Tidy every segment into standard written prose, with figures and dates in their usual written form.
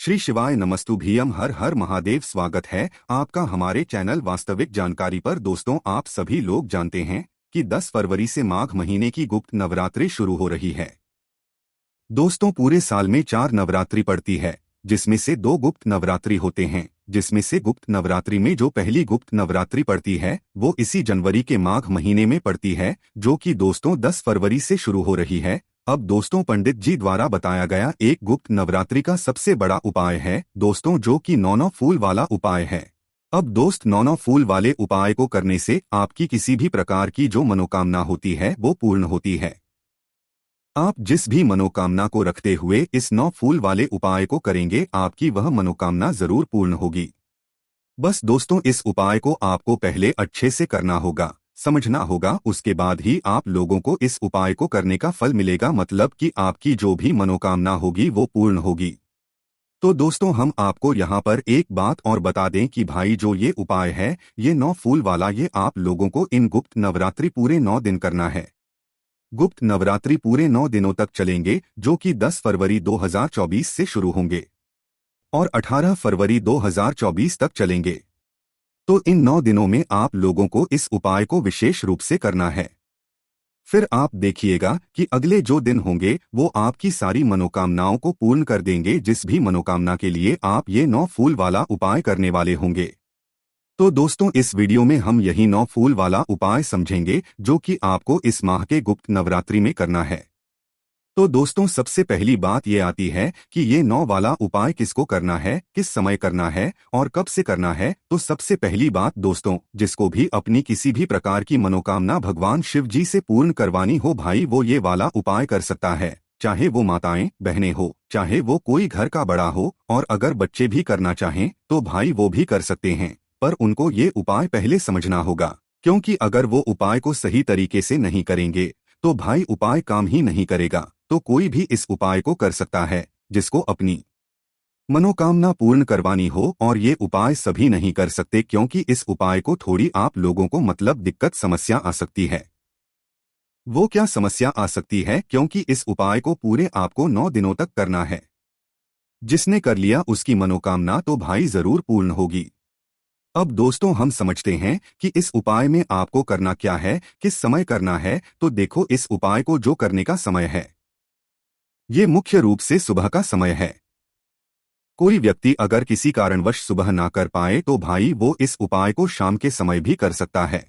श्री शिवाय नमस्तुभ्यम। हर हर महादेव। स्वागत है आपका हमारे चैनल वास्तविक जानकारी पर। दोस्तों, आप सभी लोग जानते हैं कि 10 फरवरी से माघ महीने की गुप्त नवरात्रि शुरू हो रही है। दोस्तों, पूरे साल में 4 नवरात्रि पड़ती है, जिसमें से 2 गुप्त नवरात्रि होते हैं। जिसमें से गुप्त नवरात्रि में जो पहली गुप्त नवरात्रि पड़ती है वो इसी जनवरी के माघ महीने में पड़ती है, जो कि दोस्तों 10 फरवरी से शुरू हो रही है। अब दोस्तों, पंडित जी द्वारा बताया गया एक गुप्त नवरात्रि का सबसे बड़ा उपाय है दोस्तों, जो कि 9 फूल वाला उपाय है। अब दोस्त, 9 फूल वाले उपाय को करने से आपकी किसी भी प्रकार की जो मनोकामना होती है वो पूर्ण होती है। आप जिस भी मनोकामना को रखते हुए इस 9 फूल वाले उपाय को करेंगे, आपकी वह मनोकामना जरूर पूर्ण होगी। बस दोस्तों, इस उपाय को आपको पहले अच्छे से करना होगा, समझना होगा, उसके बाद ही आप लोगों को इस उपाय को करने का फल मिलेगा। मतलब कि आपकी जो भी मनोकामना होगी वो पूर्ण होगी। तो दोस्तों, हम आपको यहाँ पर एक बात और बता दें कि भाई, जो ये उपाय है ये 9 फूल वाला, ये आप लोगों को इन गुप्त नवरात्रि पूरे 9 दिन करना है। गुप्त नवरात्रि पूरे 9 दिनों तक चलेंगे, जो कि 10 फरवरी 2024 से शुरू होंगे और 18 फरवरी 2024 तक चलेंगे। तो इन 9 दिनों में आप लोगों को इस उपाय को विशेष रूप से करना है। फिर आप देखिएगा कि अगले जो दिन होंगे वो आपकी सारी मनोकामनाओं को पूर्ण कर देंगे, जिस भी मनोकामना के लिए आप ये 9 फूल वाला उपाय करने वाले होंगे। तो दोस्तों, इस वीडियो में हम यही 9 फूल वाला उपाय समझेंगे, जो कि आपको इस माह के गुप्त नवरात्रि में करना है। तो दोस्तों, सबसे पहली बात ये आती है कि ये 9 वाला उपाय किसको करना है, किस समय करना है और कब से करना है। तो सबसे पहली बात दोस्तों, जिसको भी अपनी किसी भी प्रकार की मनोकामना भगवान शिव जी से पूर्ण करवानी हो, भाई वो ये वाला उपाय कर सकता है। चाहे वो माताएं बहनें हो, चाहे वो कोई घर का बड़ा हो, और अगर बच्चे भी करना चाहें तो भाई वो भी कर सकते हैं। पर उनको ये उपाय पहले समझना होगा, क्योंकि अगर वो उपाय को सही तरीके से नहीं करेंगे तो भाई उपाय काम ही नहीं करेगा। तो कोई भी इस उपाय को कर सकता है जिसको अपनी मनोकामना पूर्ण करवानी हो, और ये उपाय सभी नहीं कर सकते, क्योंकि इस उपाय को थोड़ी आप लोगों को मतलब दिक्कत समस्या आ सकती है। वो क्या समस्या आ सकती है, क्योंकि इस उपाय को पूरे आपको 9 दिनों तक करना है। जिसने कर लिया उसकी मनोकामना तो भाई जरूर पूर्ण होगी। अब दोस्तों, हम समझते हैं कि इस उपाय में आपको करना क्या है, किस समय करना है। तो देखो, इस उपाय को जो करने का समय है ये मुख्य रूप से सुबह का समय है। कोई व्यक्ति अगर किसी कारणवश सुबह ना कर पाए तो भाई वो इस उपाय को शाम के समय भी कर सकता है।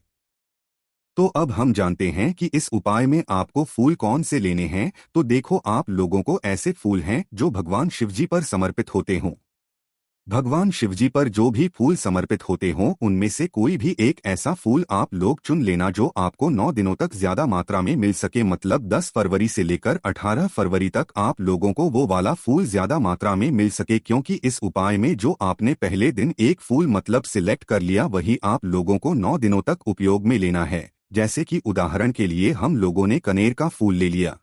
तो अब हम जानते हैं कि इस उपाय में आपको फूल कौन से लेने हैं। तो देखो, आप लोगों को ऐसे फूल हैं जो भगवान शिवजी पर समर्पित होते हों। भगवान शिवजी पर जो भी फूल समर्पित होते हों उनमें से कोई भी एक ऐसा फूल आप लोग चुन लेना जो आपको 9 दिनों तक ज्यादा मात्रा में मिल सके। मतलब 10 फरवरी से लेकर 18 फरवरी तक आप लोगों को वो वाला फूल ज्यादा मात्रा में मिल सके, क्योंकि इस उपाय में जो आपने पहले दिन एक फूल मतलब सिलेक्ट कर लिया वही आप लोगों को 9 दिनों तक उपयोग में लेना है। जैसे कि उदाहरण के लिए हम लोगों ने कनेर का फूल ले लिया,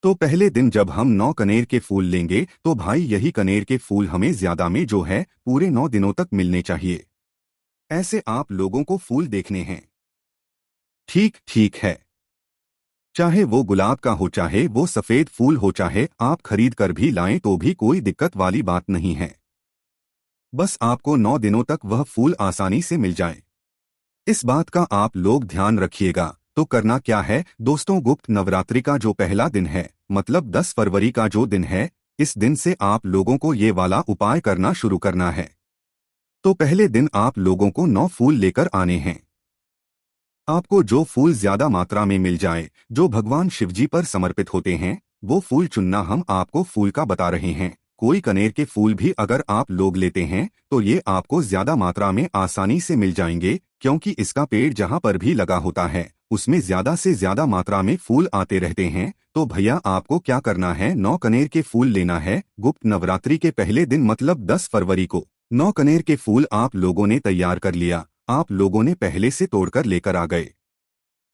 तो पहले दिन जब हम 9 कनेर के फूल लेंगे तो भाई यही कनेर के फूल हमें ज्यादा में जो है पूरे 9 दिनों तक मिलने चाहिए। ऐसे आप लोगों को फूल देखने हैं। ठीक ठीक है, चाहे वो गुलाब का हो, चाहे वो सफेद फूल हो, चाहे आप खरीद कर भी लाएं तो भी कोई दिक्कत वाली बात नहीं है। बस आपको 9 दिनों तक वह फूल आसानी से मिल जाए, इस बात का आप लोग ध्यान रखिएगा। तो करना क्या है दोस्तों, गुप्त नवरात्रि का जो पहला दिन है, मतलब 10 फरवरी का जो दिन है, इस दिन से आप लोगों को ये वाला उपाय करना शुरू करना है। तो पहले दिन आप लोगों को 9 फूल लेकर आने हैं। आपको जो फूल ज्यादा मात्रा में मिल जाए, जो भगवान शिवजी पर समर्पित होते हैं, वो फूल चुनना। हम आपको फूल का बता रहे हैं। कोई कनेर के फूल भी अगर आप लोग लेते हैं तो ये आपको ज्यादा मात्रा में आसानी से मिल जाएंगे, क्योंकि इसका पेड़ जहाँ पर भी लगा होता है उसमें ज्यादा से ज्यादा मात्रा में फूल आते रहते हैं। तो भैया, आपको क्या करना है, 9 कनेर के फूल लेना है। गुप्त नवरात्रि के पहले दिन मतलब 10 फरवरी को 9 कनेर के फूल आप लोगों ने तैयार कर लिया, आप लोगों ने पहले से तोड़कर लेकर आ गए।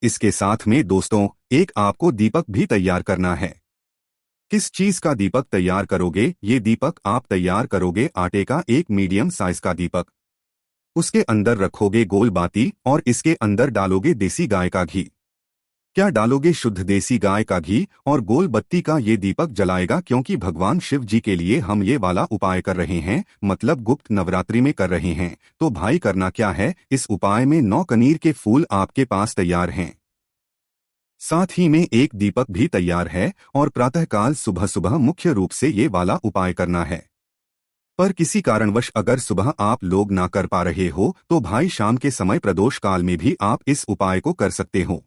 इसके साथ में दोस्तों, एक आपको दीपक भी तैयार करना है। किस चीज का दीपक तैयार करोगे, ये दीपक आप तैयार करोगे आटे का एक मीडियम साइज का दीपक। उसके अंदर रखोगे गोल बाती और इसके अंदर डालोगे देसी गाय का घी। क्या डालोगे शुद्ध देसी गाय का घी और गोल बत्ती का ये दीपक जलाएगा, क्योंकि भगवान शिव जी के लिए हम ये वाला उपाय कर रहे हैं, मतलब गुप्त नवरात्रि में कर रहे हैं। तो भाई करना क्या है, इस उपाय में 9 कनीर के फूल आपके पास तैयार हैं, साथ ही में एक दीपक भी तैयार है और प्रातःकाल सुबह सुबह मुख्य रूप से ये वाला उपाय करना है। पर किसी कारणवश अगर सुबह आप लोग ना कर पा रहे हो तो भाई शाम के समय प्रदोष काल में भी आप इस उपाय को कर सकते हो।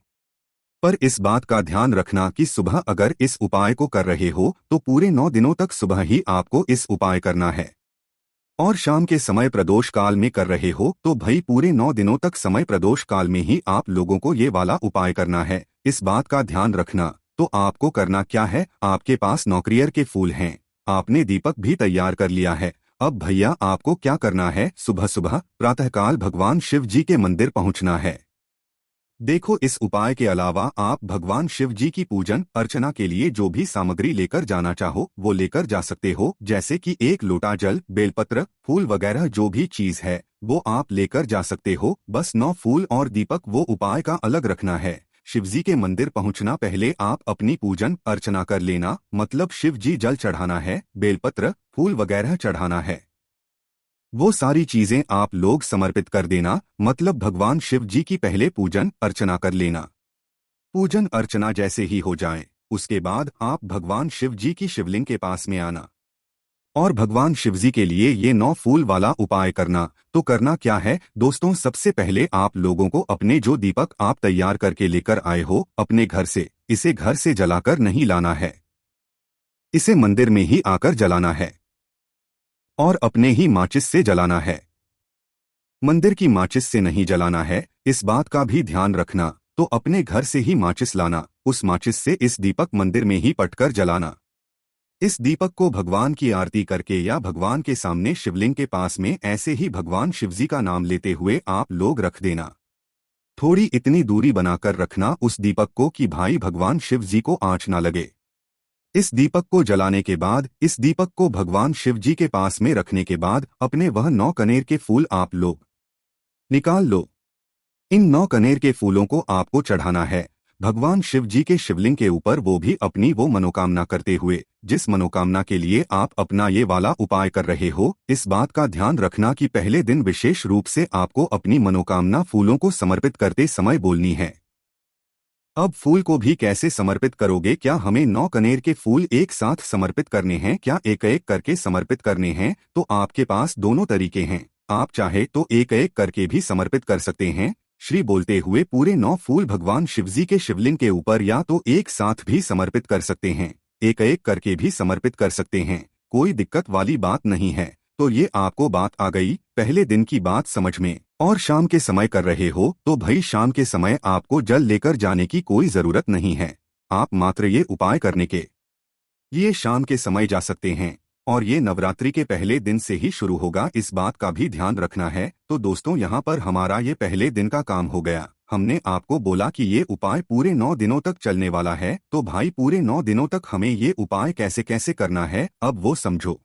पर इस बात का ध्यान रखना कि सुबह अगर इस उपाय को कर रहे हो तो पूरे 9 दिनों तक सुबह ही आपको इस उपाय करना है, और शाम के समय प्रदोष काल में कर रहे हो तो भाई पूरे 9 दिनों तक समय प्रदोष काल में ही आप लोगों को ये वाला उपाय करना है। इस बात का ध्यान रखना। तो आपको करना क्या है, आपके पास नौकरियर के फूल हैं, आपने दीपक भी तैयार कर लिया है। अब भैया आपको क्या करना है, सुबह सुबह प्रातःकाल भगवान शिव जी के मंदिर पहुंचना है। देखो, इस उपाय के अलावा आप भगवान शिव जी की पूजन अर्चना के लिए जो भी सामग्री लेकर जाना चाहो वो लेकर जा सकते हो, जैसे कि 1 लोटा जल, बेलपत्र, फूल वगैरह जो भी चीज है वो आप लेकर जा सकते हो। बस 9 फूल और दीपक वो उपाय का अलग रखना है। शिवजी के मंदिर पहुंचना पहले आप अपनी पूजन अर्चना कर लेना, मतलब शिव जी जल चढ़ाना है, बेलपत्र, फूल वगैरह चढ़ाना है, वो सारी चीजें आप लोग समर्पित कर देना, मतलब भगवान शिव जी की पहले पूजन अर्चना कर लेना। पूजन अर्चना जैसे ही हो जाए उसके बाद आप भगवान शिव जी की शिवलिंग के पास में आना और भगवान शिव जी के लिए ये 9 फूल वाला उपाय करना। तो करना क्या है दोस्तों, सबसे पहले आप लोगों को अपने जो दीपक आप तैयार करके लेकर आए हो अपने घर से, इसे घर से जलाकर नहीं लाना है, इसे मंदिर में ही आकर जलाना है और अपने ही माचिस से जलाना है। मंदिर की माचिस से नहीं जलाना है, इस बात का भी ध्यान रखना। तो अपने घर से ही माचिस लाना, उस माचिस से इस दीपक मंदिर में ही पटकर जलाना। इस दीपक को भगवान की आरती करके या भगवान के सामने शिवलिंग के पास में ऐसे ही भगवान शिवजी का नाम लेते हुए आप लोग रख देना। थोड़ी इतनी दूरी बनाकर रखना उस दीपक को कि भाई भगवान शिव जी को आंच ना लगे। इस दीपक को जलाने के बाद इस दीपक को भगवान शिव जी के पास में रखने के बाद अपने वह 9 कनेर के फूल आप लोग निकाल लो। इन 9 कनेर के फूलों को आपको चढ़ाना है भगवान शिव जी के शिवलिंग के ऊपर, वो भी अपनी वो मनोकामना करते हुए जिस मनोकामना के लिए आप अपना ये वाला उपाय कर रहे हो। इस बात का ध्यान रखना कि पहले दिन विशेष रूप से आपको अपनी मनोकामना फूलों को समर्पित करते समय बोलनी है। अब फूल को भी कैसे समर्पित करोगे, क्या हमें 9 कनेर के फूल एक साथ समर्पित करने हैं, क्या एक एक करके समर्पित करने हैं? तो आपके पास दोनों तरीके हैं, आप चाहे तो एक एक करके भी समर्पित कर सकते हैं, श्री बोलते हुए पूरे 9 फूल भगवान शिवजी के शिवलिंग के ऊपर, या तो एक साथ भी समर्पित कर सकते हैं, एक एक करके भी समर्पित कर सकते हैं, कोई दिक्कत वाली बात नहीं है। तो ये आपको बात आ गई पहले दिन की बात समझ में। और शाम के समय कर रहे हो तो भाई शाम के समय आपको जल लेकर जाने की कोई जरूरत नहीं है, आप मात्र ये उपाय करने के ये शाम के समय जा सकते हैं और ये नवरात्रि के पहले दिन से ही शुरू होगा, इस बात का भी ध्यान रखना है। तो दोस्तों यहाँ पर हमारा ये पहले दिन का काम हो गया। हमने आपको बोला कि ये उपाय पूरे 9 दिनों तक चलने वाला है, तो भाई पूरे 9 दिनों तक हमें ये उपाय कैसे कैसे करना है अब वो समझो।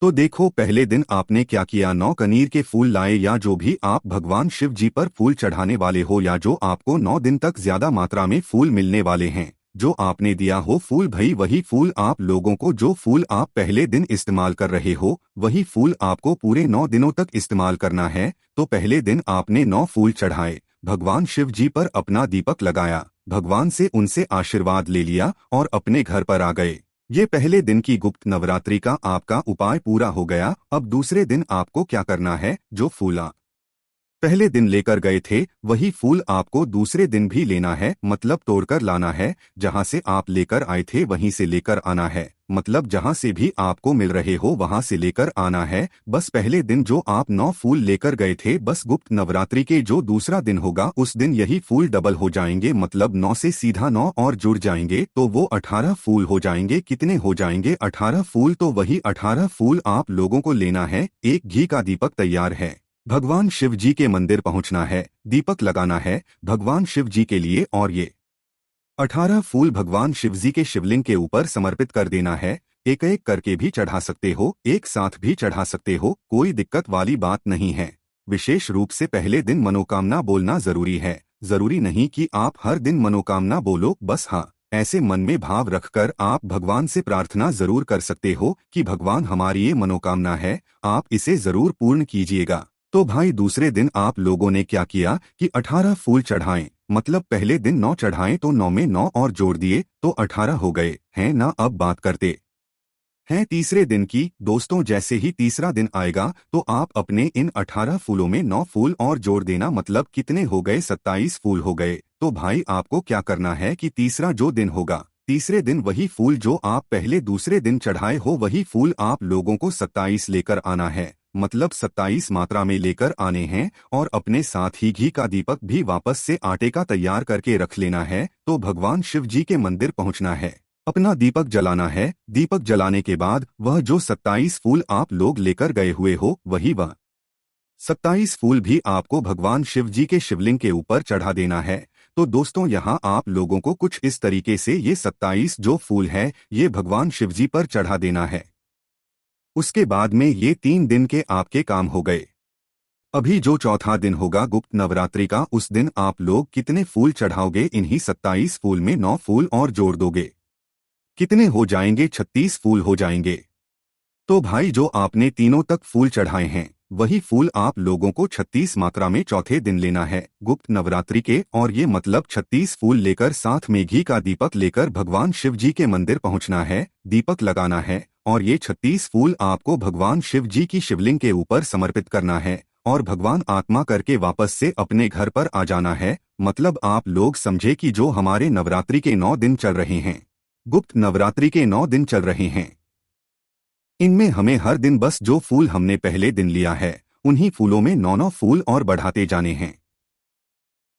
तो देखो, पहले दिन आपने क्या किया, 9 कनीर के फूल लाए या जो भी आप भगवान शिव जी पर फूल चढ़ाने वाले हो, या जो आपको 9 दिन तक ज्यादा मात्रा में फूल मिलने वाले हैं, जो आपने दिया हो फूल, भाई वही फूल आप लोगों को, जो फूल आप पहले दिन इस्तेमाल कर रहे हो वही फूल आपको पूरे 9 दिनों तक इस्तेमाल करना है। तो पहले दिन आपने 9 फूल चढ़ाए, भगवान शिव जी पर अपना दीपक लगाया, भगवान से उनसे आशीर्वाद ले लिया और अपने घर पर आ गए। ये पहले दिन की गुप्त नवरात्रि का आपका उपाय पूरा हो गया। अब दूसरे दिन आपको क्या करना है, जो फूला पहले दिन लेकर गए थे वही फूल आपको दूसरे दिन भी लेना है, मतलब तोड़कर लाना है, जहां से आप लेकर आए थे वहीं से लेकर आना है, मतलब जहां से भी आपको मिल रहे हो वहां से लेकर आना है। बस पहले दिन जो आप 9 फूल लेकर गए थे, बस गुप्त नवरात्रि के जो दूसरा दिन होगा उस दिन यही फूल डबल हो जाएंगे, मतलब 9 से सीधा 9 और जुड़ जाएंगे तो वो 18 फूल हो जाएंगे। कितने हो जाएंगे? 18 फूल। तो वही 18 फूल आप लोगों को लेना है। एक घी का दीपक तैयार है, भगवान शिव जी के मंदिर पहुंचना है, दीपक लगाना है भगवान शिव जी के लिए और ये 18 फूल भगवान शिव जी के शिवलिंग के ऊपर समर्पित कर देना है। एक एक करके भी चढ़ा सकते हो, एक साथ भी चढ़ा सकते हो, कोई दिक्कत वाली बात नहीं है। विशेष रूप से पहले दिन मनोकामना बोलना जरूरी है। जरूरी नहीं कि आप हर दिन मनोकामना बोलो, बस हाँ, ऐसे मन में भाव रखकर आप भगवान से प्रार्थना जरूर कर सकते हो कि भगवान हमारी ये मनोकामना है, आप इसे जरूर पूर्ण कीजिएगा। तो भाई दूसरे दिन आप लोगों ने क्या किया कि 18 फूल चढ़ाएं, मतलब पहले दिन 9 चढ़ाएं तो 9 में 9 और जोड़ दिए तो 18 हो गए हैं ना। अब बात करते हैं तीसरे दिन की। दोस्तों जैसे ही तीसरा दिन आएगा तो आप अपने इन 18 फूलों में 9 फूल और जोड़ देना, मतलब कितने हो गए, 27 फूल हो गए। तो भाई आपको क्या करना है कि तीसरा जो दिन होगा, तीसरे दिन वही फूल जो आप पहले दूसरे दिन चढ़ाए हो, वही फूल आप लोगों को 27 लेकर आना है, मतलब 27 मात्रा में लेकर आने हैं। और अपने साथ ही घी का दीपक भी वापस से आटे का तैयार करके रख लेना है। तो भगवान शिव जी के मंदिर पहुंचना है, अपना दीपक जलाना है। दीपक जलाने के बाद वह जो 27 फूल आप लोग लेकर गए हुए हो, वह 27 फूल भी आपको भगवान शिव जी के शिवलिंग के ऊपर चढ़ा देना है। तो दोस्तों यहाँ आप लोगों को कुछ इस तरीके से ये 27 जो फूल है ये भगवान शिव जी पर चढ़ा देना है। उसके बाद में ये 3 दिन के आपके काम हो गए। अभी जो चौथा दिन होगा गुप्त नवरात्रि का, उस दिन आप लोग कितने फूल चढ़ाओगे, इन्हीं 27 फूल में 9 फूल और जोड़ दोगे, कितने हो जाएंगे, 36 फूल हो जाएंगे। तो भाई जो आपने तीनों तक फूल चढ़ाए हैं वही फूल आप लोगों को 36 मात्रा में चौथे दिन लेना है गुप्त नवरात्रि के, और ये मतलब 36 फूल लेकर साथ में घी का दीपक लेकर भगवान शिव जी के मंदिर पहुंचना है, दीपक लगाना है, और ये 36 फूल आपको भगवान शिव जी की शिवलिंग के ऊपर समर्पित करना है और भगवान आत्मा करके वापस से अपने घर पर आ जाना है। मतलब आप लोग समझे कि जो हमारे नवरात्रि के 9 दिन चल रहे हैं, गुप्त नवरात्रि के 9 दिन चल रहे हैं, इनमें हमें हर दिन बस जो फूल हमने पहले दिन लिया है उन्हीं फूलों में 9 फूल और बढ़ाते जाने हैं।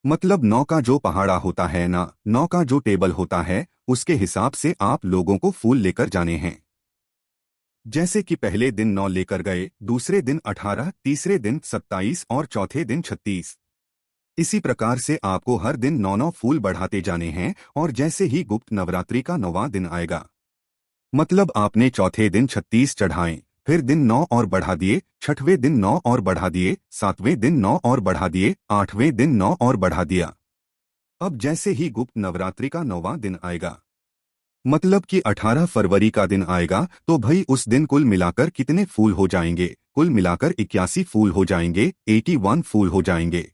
मतलब 9 का जो पहाड़ा होता है ना, 9 का जो टेबल होता है, उसके हिसाब से आप लोगों को फूल लेकर जाने हैं। जैसे कि पहले दिन 9 लेकर गए, दूसरे दिन 18, तीसरे दिन 27 और चौथे दिन 36। इसी प्रकार से आपको हर दिन 9 फूल बढ़ाते जाने हैं। और जैसे ही गुप्त नवरात्रि का 9वां दिन आएगा, मतलब आपने चौथे दिन 36 चढ़ाएं, फिर दिन 9 और बढ़ा दिए, छठवें दिन 9 और बढ़ा दिए, सातवें दिन 9 और बढ़ा दिए, आठवें दिन 9 और बढ़ा दिया। अब जैसे ही गुप्त नवरात्रि का 9वां दिन आएगा, मतलब कि 18 फरवरी का दिन आएगा, तो भाई उस दिन कुल मिलाकर कितने फूल हो जाएंगे, कुल मिलाकर 81 फूल हो जाएंगे, 81 फूल हो जाएंगे।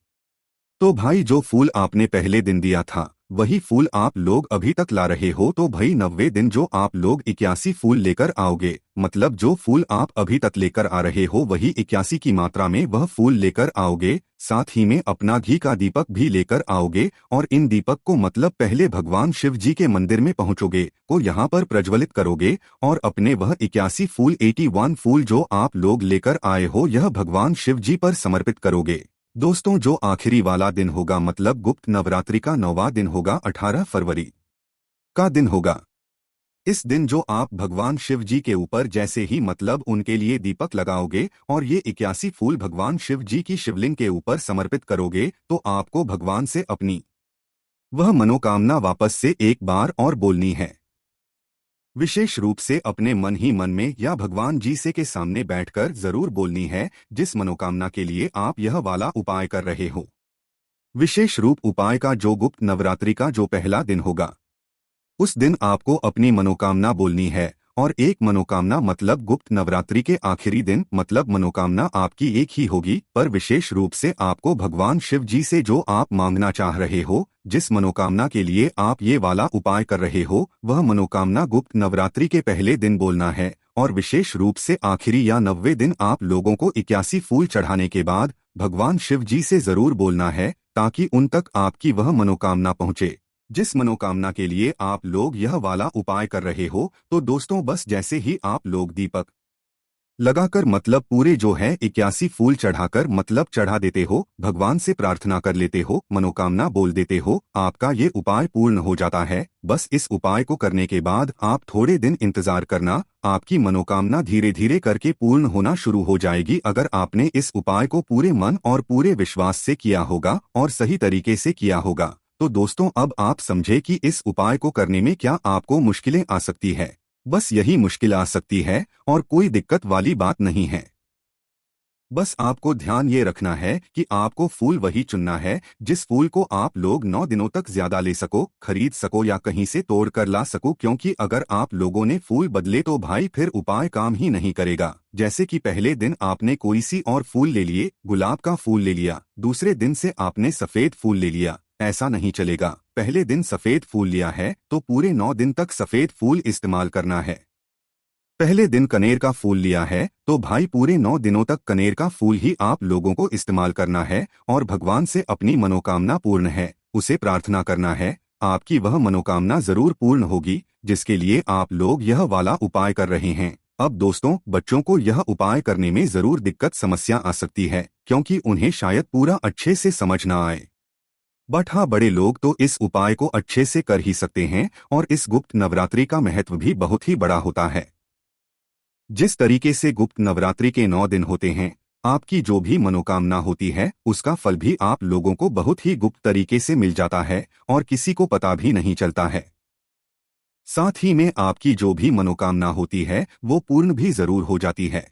तो भाई जो फूल आपने पहले दिन दिया था वही फूल आप लोग अभी तक ला रहे हो, तो भाई 90वें दिन जो आप लोग 81 फूल लेकर आओगे, मतलब जो फूल आप अभी तक लेकर आ रहे हो वही 81 की मात्रा में वह फूल लेकर आओगे। साथ ही में अपना घी का दीपक भी लेकर आओगे और इन दीपक को मतलब पहले भगवान शिव जी के मंदिर में पहुंचोगे को यहाँ पर प्रज्वलित करोगे और अपने वह 81 फूल 81 फूल जो आप लोग लेकर आए हो यह भगवान शिव जी पर समर्पित करोगे। दोस्तों जो आखिरी वाला दिन होगा, मतलब गुप्त नवरात्रि का 9वां दिन होगा, 18 फरवरी का दिन होगा। इस दिन जो आप भगवान शिव जी के ऊपर जैसे ही मतलब उनके लिए दीपक लगाओगे और ये 81 फूल भगवान शिव जी की शिवलिंग के ऊपर समर्पित करोगे, तो आपको भगवान से अपनी वह मनोकामना वापस से एक बार और बोलनी है। विशेष रूप से अपने मन ही मन में या भगवान जी से के सामने बैठकर जरूर बोलनी है, जिस मनोकामना के लिए आप यह वाला उपाय कर रहे हो। विशेष रूप उपाय का जो गुप्त नवरात्रि का जो पहला दिन होगा, उस दिन आपको अपनी मनोकामना बोलनी है। और एक मनोकामना मतलब गुप्त नवरात्रि के आखिरी दिन, मतलब मनोकामना आपकी एक ही होगी, पर विशेष रूप से आपको भगवान शिव जी से जो आप मांगना चाह रहे हो, जिस मनोकामना के लिए आप ये वाला उपाय कर रहे हो, वह मनोकामना गुप्त नवरात्रि के पहले दिन बोलना है। और विशेष रूप से आखिरी या 90वें दिन आप लोगों को 81 फूल चढ़ाने के बाद भगवान शिव जी से जरूर बोलना है, ताकि उन तक आपकी वह मनोकामना पहुँचे जिस मनोकामना के लिए आप लोग यह वाला उपाय कर रहे हो। तो दोस्तों बस जैसे ही आप लोग दीपक लगाकर मतलब पूरे जो है 81 फूल चढ़ाकर मतलब चढ़ा देते हो, भगवान से प्रार्थना कर लेते हो, मनोकामना बोल देते हो, आपका ये उपाय पूर्ण हो जाता है। बस इस उपाय को करने के बाद आप थोड़े दिन इंतजार करना, आपकी मनोकामना धीरे धीरे करके पूर्ण होना शुरू हो जाएगी, अगर आपने इस उपाय को पूरे मन और पूरे विश्वास से किया होगा और सही तरीके से किया होगा। तो दोस्तों अब आप समझे कि इस उपाय को करने में क्या आपको मुश्किलें आ सकती है। बस यही मुश्किल आ सकती है और कोई दिक्कत वाली बात नहीं है। बस आपको ध्यान ये रखना है कि आपको फूल वही चुनना है जिस फूल को आप लोग 9 दिनों तक ज्यादा ले सको, खरीद सको या कहीं से तोड़ कर ला सको, क्योंकि अगर आप लोगों ने फूल बदले तो भाई फिर उपाय काम ही नहीं करेगा। जैसे कि पहले दिन आपने कोई सी और फूल ले लिए, गुलाब का फूल ले लिया, दूसरे दिन से आपने सफेद फूल ले लिया, ऐसा नहीं चलेगा। पहले दिन सफेद फूल लिया है तो पूरे 9 दिन तक सफेद फूल इस्तेमाल करना है। पहले दिन कनेर का फूल लिया है तो भाई पूरे 9 दिनों तक कनेर का फूल ही आप लोगों को इस्तेमाल करना है और भगवान से अपनी मनोकामना पूर्ण है उसे प्रार्थना करना है, आपकी वह मनोकामना जरूर पूर्ण होगी जिसके लिए आप लोग यह वाला उपाय कर रहे हैं। अब दोस्तों, बच्चों को यह उपाय करने में जरूर दिक्कत समस्या आ सकती है क्योंकि उन्हें शायद पूरा अच्छे से समझ ना आए। बट हाँ, बड़े लोग तो इस उपाय को अच्छे से कर ही सकते हैं और इस गुप्त नवरात्रि का महत्व भी बहुत ही बड़ा होता है। जिस तरीके से गुप्त नवरात्रि के 9 दिन होते हैं, आपकी जो भी मनोकामना होती है उसका फल भी आप लोगों को बहुत ही गुप्त तरीके से मिल जाता है और किसी को पता भी नहीं चलता है। साथ ही में आपकी जो भी मनोकामना होती है वो पूर्ण भी जरूर हो जाती है।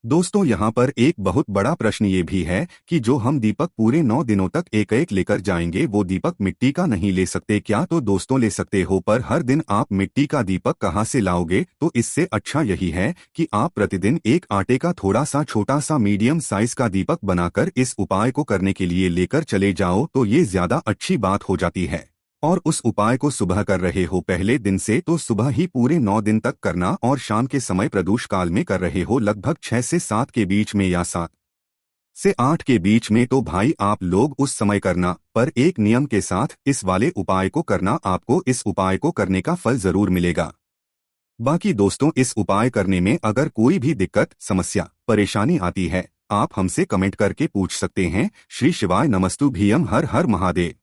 दोस्तों, यहाँ पर एक बहुत बड़ा प्रश्न ये भी है कि जो हम दीपक पूरे 9 दिनों तक एक एक लेकर जाएंगे वो दीपक मिट्टी का नहीं ले सकते क्या? तो दोस्तों, ले सकते हो, पर हर दिन आप मिट्टी का दीपक कहाँ से लाओगे? तो इससे अच्छा यही है कि आप प्रतिदिन एक आटे का थोड़ा सा छोटा सा मीडियम साइज का दीपक बनाकर इस उपाय को करने के लिए लेकर चले जाओ तो ये ज्यादा अच्छी बात हो जाती है। और उस उपाय को सुबह कर रहे हो पहले दिन से तो सुबह ही पूरे 9 दिन तक करना और शाम के समय प्रदोष काल में कर रहे हो लगभग 6 से 7 के बीच में या 7 से 8 के बीच में तो भाई आप लोग उस समय करना, पर एक नियम के साथ इस वाले उपाय को करना, आपको इस उपाय को करने का फल जरूर मिलेगा। बाकी दोस्तों, इस उपाय करने में अगर कोई भी दिक्कत समस्या परेशानी आती है आप हमसे कमेंट करके पूछ सकते हैं। श्री शिवाय नमस्तु भीयम, हर हर महादेव।